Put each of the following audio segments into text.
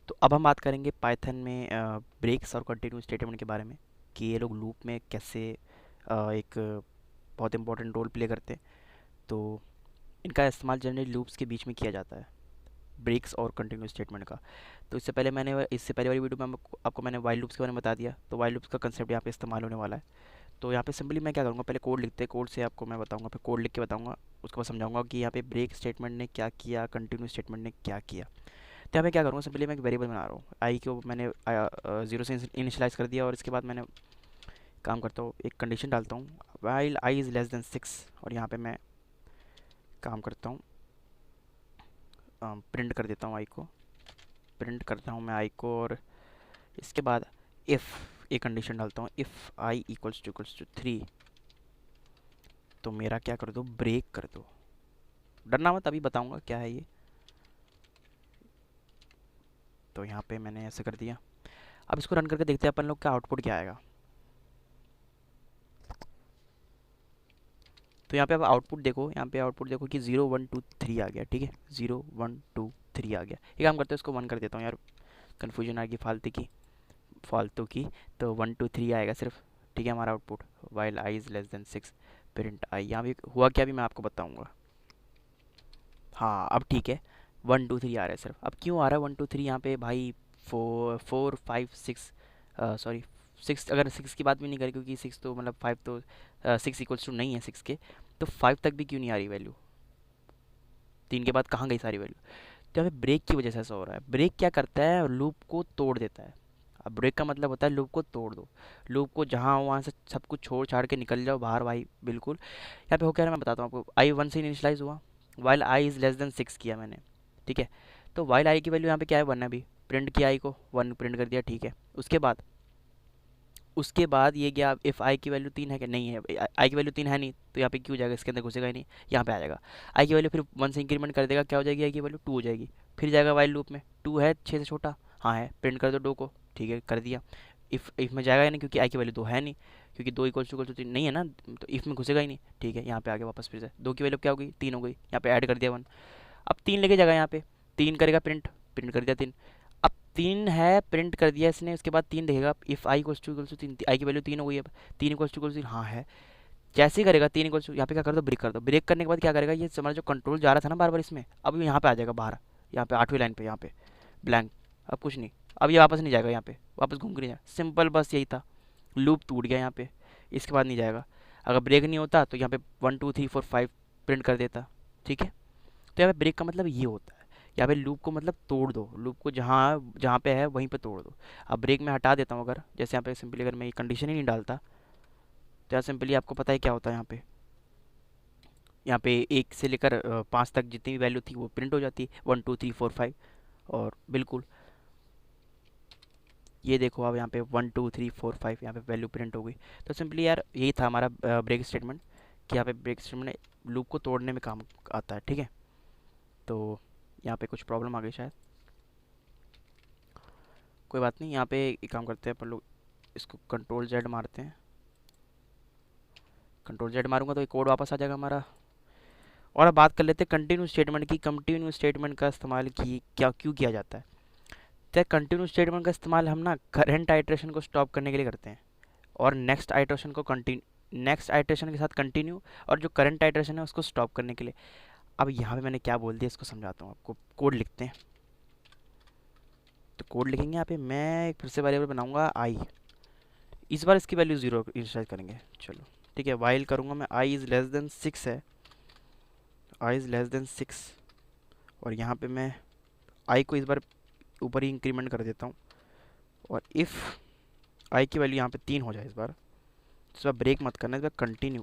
तो अब हम बात करेंगे पाइथन में ब्रेक्स और कंटिन्यू स्टेटमेंट के बारे में कि ये लोग लूप में कैसे एक बहुत इंपॉर्टेंट रोल प्ले करते हैं। तो इनका इस्तेमाल जनरली लूप्स के बीच में किया जाता है, ब्रेक्स और कंटिन्यू स्टेटमेंट का। तो इससे पहले वाली वीडियो में आपको मैंने वाइल लूप्स के बारे में बता दिया। तो वाइल लूप्स का कंसेप्ट यहाँ पे इस्तेमाल होने वाला है। तो यहाँ पे सिंपली मैं क्या करूँगा, पहले कोड लिखते हैं, कोड से आपको मैं बताऊँगा, फिर कोड लिख के बताऊँगा, उसके बाद समझाऊँगा कि यहाँ पे ब्रेक स्टेटमेंट ने क्या किया, कंटिन्यू स्टेटमेंट ने क्या किया। तो यहाँ पे क्या करूँगा, सिंपली मैं एक वेरिएबल बना रहा हूँ, आई को मैंने जीरो से इनिशियलाइज़ कर दिया, और इसके बाद मैंने काम करता हूँ, एक कंडीशन डालता हूँ, while i is less than 6, और यहाँ पे मैं काम करता हूँ, प्रिंट कर देता हूँ आई को, प्रिंट करता हूँ मैं आई को, और इसके बाद इफ़ एक कंडीशन डालता हूँ, इफ़ आई इक्वल्स टू 3, तो मेरा क्या कर दो, ब्रेक कर दो। डरना मत, अभी बताऊँगा क्या है ये। तो यहाँ पे मैंने ऐसे कर दिया। अब इसको रन करके देखते हैं अपन लोग का आउटपुट क्या आएगा। तो यहाँ पे अब आउटपुट देखो, यहाँ पे आउटपुट देखो कि 0 1 2 3 आ गया। ठीक है, 0 1 2 3 आ गया। एक काम करते हैं, इसको 1 कर देता हूँ यार, कन्फ्यूजन आ गई फालतू की। तो 1 2 3 आएगा सिर्फ। ठीक है, हमारा output while i is less than 6 print i. यहाँ भी हुआ क्या भी मैं आपको बताऊँगा। हाँ अब ठीक है, 1 2 3 आ रहा है सिर्फ। अब क्यों आ रहा है 1 2 3 यहाँ पे भाई? 4 4 5 6, सॉरी 6, अगर 6 की बात भी नहीं करें, क्योंकि 6 तो मतलब 5 तो 6 इक्वल्स टू नहीं है 6 के, तो 5 तक भी क्यों नहीं आ रही वैल्यू? 3 के बाद कहाँ गई सारी वैल्यू? तो यहाँ पे ब्रेक की वजह से ऐसा हो रहा है। ब्रेक क्या करता है, लूप को तोड़ देता है। अब ब्रेक का मतलब होता है लूप को तोड़ दो, लूप को जहाँ वहाँ से सब कुछ छोड़ छाड़ के निकल जाओ बाहर भाई, बिल्कुल। यहाँ पे हो क्या रहा है मैं बताता हूँ आपको। आई 1 से इनिशियलाइज हुआ, while i is less than 6 किया मैंने। ठीक है, तो वाइल आई की वैल्यू यहाँ पे क्या है, 1 है। अभी प्रिंट किया आई को, 1 प्रिंट कर दिया। ठीक है, उसके बाद ये गया, इफ़ आई की वैल्यू 3 है, क्या नहीं है, आई की वैल्यू 3 है नहीं, तो यहाँ पे क्यों जाएगा, इसके अंदर घुसेगा ही नहीं, यहाँ पे आ जाएगा। आई की वैल्यू फिर 1 से इंक्रीमेंट कर देगा, क्या हो जाएगी, आई की वैल्यू 2 हो जाएगी। फिर जाएगा वाइल लूप में, 2 है 6 से छोटा, हाँ है, प्रिंट कर दो 2 को। ठीक है, कर दिया। इफ़ में जाएगा ही नहीं, क्योंकि आई की वैल्यू 2 है नहीं, क्योंकि 2 इक्वल टू 3 नहीं है ना, तो इफ़ में घुसेगा ही नहीं। ठीक है, यहाँ पे आ गया वापस, फिर से 2 की वैल्यू क्या हो गई, 3 हो गई, यहाँ पे ऐड कर दिया 1। अब 3 लेके जाएगा यहाँ पे, 3 करेगा प्रिंट, प्रिंट कर दिया 3। अब 3 है, प्रिंट कर दिया इसने, उसके बाद 3 देखेगा, इफ़ आई इक्वल्स टू 3, आई की वैल्यू 3 हो गई। अब 3 इक्वल्स टू हाँ है, जैसे ही करेगा 3 इक्वल्स टू, यहाँ पे क्या कर दो, ब्रेक कर दो। ब्रेक करने के बाद क्या करेगा, ये समझ जो कंट्रोल जा रहा था ना बार बार इसमें, अब यहाँ पे आ जाएगा बाहर, यहाँ पे 8वीं लाइन पे, यहाँ पे ब्लैंक, अब कुछ नहीं। अब ये वापस नहीं जाएगा, यहाँ पे वापस घूम कर नहीं जाएगा। सिंपल, बस यही था, लूप टूट गया यहाँ पे, इसके बाद नहीं जाएगा। अगर ब्रेक नहीं होता तो यहाँ पे 1 2 3 4 5 प्रिंट कर देता। ठीक है, तो यहाँ पे ब्रेक का मतलब ये होता है, यहाँ पे लूप को मतलब तोड़ दो, लूप को जहाँ जहाँ पे है वहीं पे तोड़ दो। अब ब्रेक में हटा देता हूँ, अगर जैसे यहाँ पे सिंपली अगर मैं ये कंडीशन ही नहीं डालता, तो यहाँ सिंपली आपको पता है क्या होता है, यहाँ पे 1 से लेकर 5 तक जितनी भी वैल्यू थी वो प्रिंट हो जाती है, 1 2 3 4 5, और बिल्कुल ये देखो, अब यहाँ पे 1 2 3 4 5 यहाँ पे वैल्यू प्रिंट हो गई। तो सिंपली यार यही था हमारा ब्रेक स्टेटमेंट, कि यहाँ पे ब्रेक स्टेटमेंट लूप को तोड़ने में काम आता है। ठीक है, तो यहाँ पे कुछ प्रॉब्लम आ गई शायद, कोई बात नहीं। यहाँ पे एक काम करते हैं अपन लोग, इसको कंट्रोल जेड मारते हैं, कंट्रोल जेड मारूंगा तो ये कोड वापस आ जाएगा हमारा। और अब बात कर लेते हैं कंटिन्यू स्टेटमेंट की। कंटिन्यू स्टेटमेंट का इस्तेमाल की क्या क्यों किया जाता है? तो कंटिन्यू स्टेटमेंट का इस्तेमाल हम ना करंट आइट्रेशन को स्टॉप करने के लिए करते हैं, और नेक्स्ट आइट्रेशन के साथ कंटिन्यू, और जो करंट आइट्रेशन है उसको स्टॉप करने के लिए। अब यहाँ पे मैंने क्या बोल दिया, इसको समझाता हूँ आपको। कोड लिखते हैं, तो कोड लिखेंगे, यहाँ पे मैं एक फिर से वेरिएबल बनाऊंगा आई। इस बार इसकी वैल्यू 0 इनिशियलाइज करेंगे, चलो। ठीक है, वाइल करूँगा मैं, आई इज़ लेस देन 6 है, आई इज़ लेस देन 6, और यहाँ पे मैं आई को इस बार ऊपर ही इंक्रीमेंट कर देता हूँ, और इफ़ आई की वैल्यू यहाँ पे 3 हो जाए इस बार ब्रेक मत करना, इस बार कंटिन्यू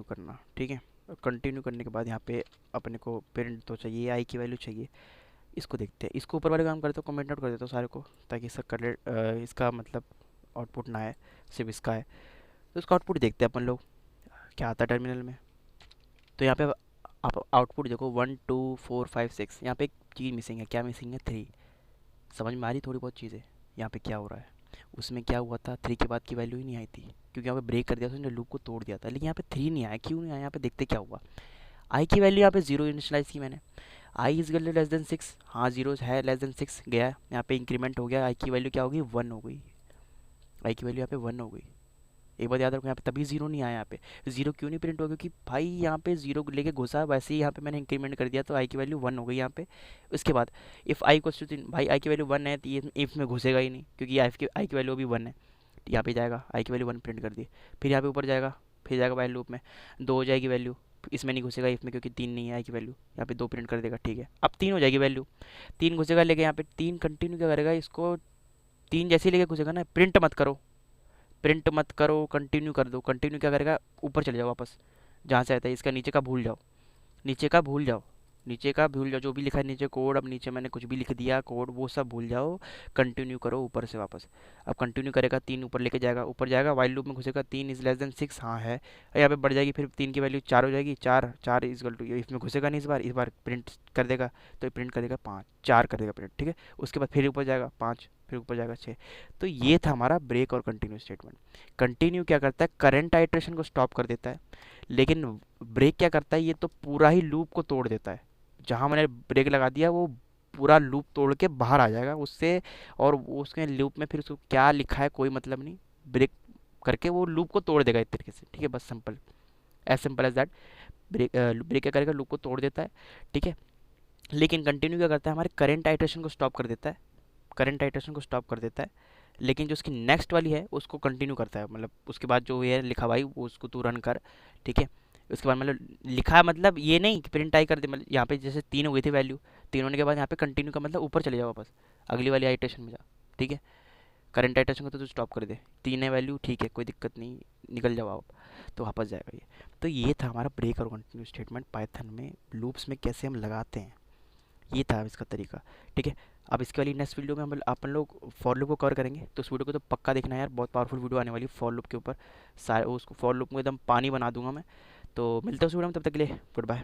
करना। ठीक है, कंटिन्यू करने के बाद यहाँ पे अपने को प्रिंट तो चाहिए, आई की वैल्यू चाहिए। इसको देखते हैं, इसको ऊपर वाले काम करते हो, कमेंट आउट कर देता हूँ सारे को, ताकि इसका मतलब आउटपुट ना है, सिर्फ इसका है। तो इसका आउटपुट देखते हैं अपन लोग क्या आता है टर्मिनल में। तो यहाँ पे आप आउटपुट देखो, 1 2 4 5 6, यहाँ पे एक चीज़ मिसिंग है। क्या मिसिंग है? 3। समझ में आ रही थोड़ी बहुत चीज़ें यहाँ पे क्या हो रहा है? उसमें क्या हुआ था, 3 के बाद की वैल्यू ही नहीं आई थी, क्योंकि यहाँ पे ब्रेक कर दिया था उसने, लूप को तोड़ दिया था। लेकिन यहाँ पे 3 नहीं आया, क्यों नहीं आया? यहाँ पे देखते क्या हुआ। आई की वैल्यू यहाँ पे जीरो इनिशलाइज की मैंने, I is less than six, हाँ जीरो है लेस देन सिक्स गया, यहाँ पे इंक्रीमेंट हो गया, आई की वैल्यू क्या होगी, वन हो गई, आई की वैल्यू यहाँ पे वन हो गई। एक बात याद रखो, यहाँ पे तभी जीरो नहीं आया, यहाँ पे जीरो क्यों नहीं प्रिंट हो गया, क्योंकि भाई यहाँ पे जीरो लेके घुसा, वैसे ही यहाँ पे मैंने इंक्रीमेंट कर दिया, तो आई की वैल्यू वन हो गई यहाँ पे। उसके बाद इफ़ आई क्वल्स टू, भाई आई की वैल्यू वन है तो ये इफ में घुसेगा ही नहीं, क्योंकि आई की वैल्यू अभी वन है, यहाँ पे जाएगा आई की वैल्यू वन प्रिंट कर दी, फिर यहाँ पे ऊपर जाएगा, फिर जाएगा वाइल लूप में, दो हो जाएगी वैल्यू, इसमें नहीं घुसेगा इफ में, क्योंकि तीन नहीं है आई की वैल्यू, यहाँ पे दो प्रिंट कर देगा, ठीक है, अब तीन हो जाएगी वैल्यू, तीन घुसेगा लेके, यहाँ पे तीन कंटिन्यू क्या करेगा इसको, तीन जैसे ही लेके घुसेगा ना, प्रिंट मत करो, प्रिंट मत करो, कंटिन्यू कर दो, कंटिन्यू क्या करेगा, ऊपर चले जाओ वापस, जहाँ से आता है, इसका नीचे का भूल जाओ, नीचे का भूल जाओ, नीचे का भूल जाओ, जो भी लिखा है नीचे कोड, अब नीचे मैंने कुछ भी लिख दिया कोड, वो सब भूल जाओ, कंटिन्यू करो ऊपर से वापस। अब कंटिन्यू करेगा, तीन ऊपर लेके जाएगा, ऊपर जाएगा, वाइल लूप में घुसेगा, तीन इज लेस देन सिक्स, हाँ है, यहाँ पे बढ़ जाएगी, फिर तीन की वैल्यू चार हो जाएगी, चार चार इजकल टू, इसमें घुसेगा नहीं इस बार प्रिंट कर देगा, तो प्रिंट कर देगा पाँच, चार कर देगा प्रिंट, ठीक है। उसके बाद फिर ऊपर जाएगा पाँच, फिर ऊपर जाएगा छः। तो ये था हमारा ब्रेक और कंटिन्यू स्टेटमेंट। कंटिन्यू क्या करता है, करंट आइट्रेशन को स्टॉप कर देता है, लेकिन ब्रेक क्या करता है, ये तो पूरा ही लूप को तोड़ देता है, जहाँ मैंने ब्रेक लगा दिया वो पूरा लूप तोड़ के बाहर आ जाएगा उससे, और उसके लूप में फिर उसको क्या लिखा है कोई मतलब नहीं, ब्रेक करके वो लूप को तोड़ देगा एक तरीके से, ठीक है, बस सिंपल एज दैट। ब्रेक क्या करेगा, लूप को तोड़ देता है, ठीक है। लेकिन कंटिन्यू क्या करता है, हमारे करंट आइट्रेशन को स्टॉप कर देता है, करंट आइट्रेशन को स्टॉप कर देता है, लेकिन जो उसकी नेक्स्ट वाली है उसको कंटिन्यू करता है, मतलब उसके बाद जो ये लिखा भाई वो उसको तू रन कर, ठीक है। उसके बाद मतलब लिखा है, मतलब ये नहीं कि प्रिंट आई कर दे, मतलब यहाँ पे जैसे तीन हो गई थी वैल्यू, तीन होने के बाद यहाँ पे कंटिन्यू का मतलब ऊपर चले जाओ वापस, अगली वाली आइट्रेशन में जा, ठीक है। करंट आइट्रेशन को तो तू स्टॉप कर दे, तीन है वैल्यू, ठीक है, कोई दिक्कत नहीं, निकल जाओ आप, तो वापस जाएगा ये। तो ये था हमारा ब्रेक और कंटिन्यू स्टेटमेंट पाइथन में लूप्स में कैसे हम लगाते हैं, ये था इसका तरीका, ठीक है। अब इसके वाली नेक्स्ट वीडियो में हम अपन लोग फॉर लूप को कवर करेंगे, तो उस वीडियो को तो पक्का देखना है यार, बहुत पावरफुल वीडियो आने वाली है फॉर लूप के ऊपर, सारे उसको फॉर लूप में एकदम पानी बना दूंगा मैं। तो मिलते हैं उस वीडियो में, तब तक के लिए गुड बाय।